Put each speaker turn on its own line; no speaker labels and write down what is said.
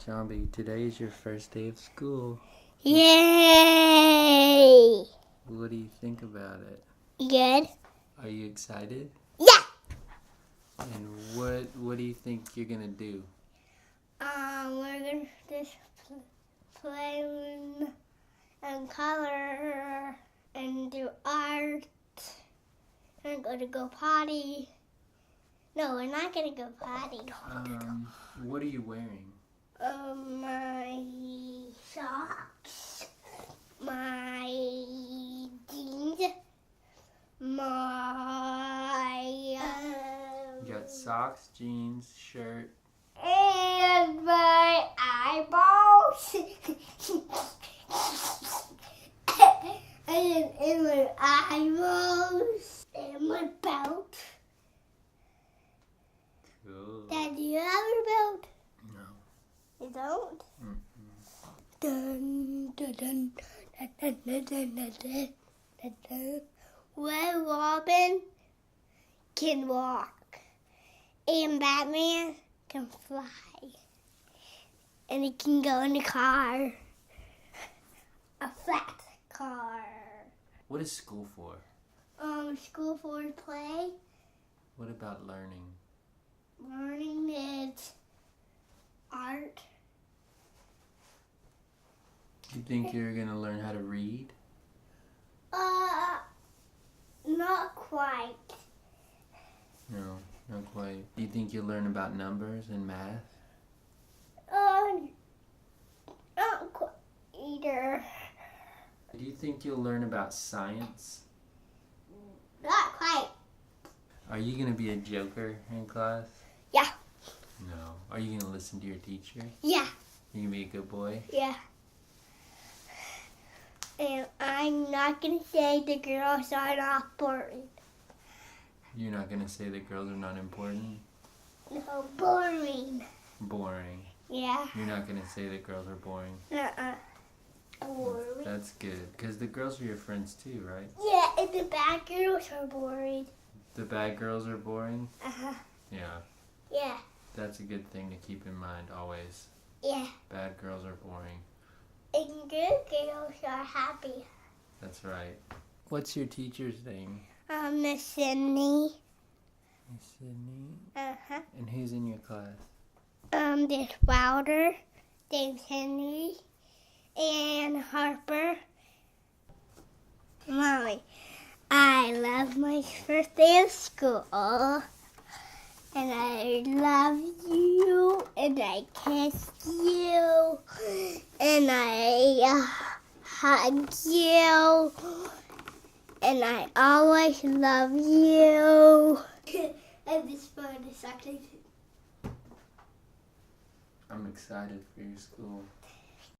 Zombie, today is your first day of school.
Yay!
What do you think about it?
Good.
Are you excited?
Yeah!
And what do you think you're gonna do?
We're gonna just play and color and do art. I'm gonna go potty. No, we're not gonna go potty.
What are you wearing?
My socks, my jeans,
You got socks, jeans, shirt.
and my eyeballs, and my eyeballs, and my belt.
Cool.
Dad, do you have a belt?
No.
You don't?
Mm-mm.
Dun, dun, dun, dun, dun, dun, dun, dun, dun, dun. Red Robin can walk, and Batman can fly, and he can go in a car, a flat car.
What is school for?
School for play.
What about learning?
Learning is art.
Do you think you're gonna learn how to read?
Not quite.
No, not quite. Do you think you'll learn about numbers and math?
Not quite either.
Do you think you'll learn about science?
Not quite.
Are you gonna be a joker in class?
Yeah.
No. Are you gonna listen to your teacher?
Yeah.
You gonna be a good boy?
Yeah. And I'm not going to say the girls are not boring.
You're not gonna say that girls are not important?
No, boring.
Boring.
Yeah.
You're not gonna say that girls are boring?
Boring.
That's good, because the girls are your friends too, right?
Yeah, and the bad girls are boring.
The bad girls are boring?
Uh-huh.
Yeah.
Yeah.
That's a good thing to keep in mind always.
Yeah.
Bad girls are boring.
And good girls are happy.
That's right. What's your teacher's name?
Miss Sydney.
Miss Sydney.
Uh-huh.
And who's in your class?
There's Wilder, James Henry, and Harper. Mommy, I love my first day of school. And I love you, and I kiss you, and I hug you, and I always love you. And this phone is actually.
I'm excited for your school.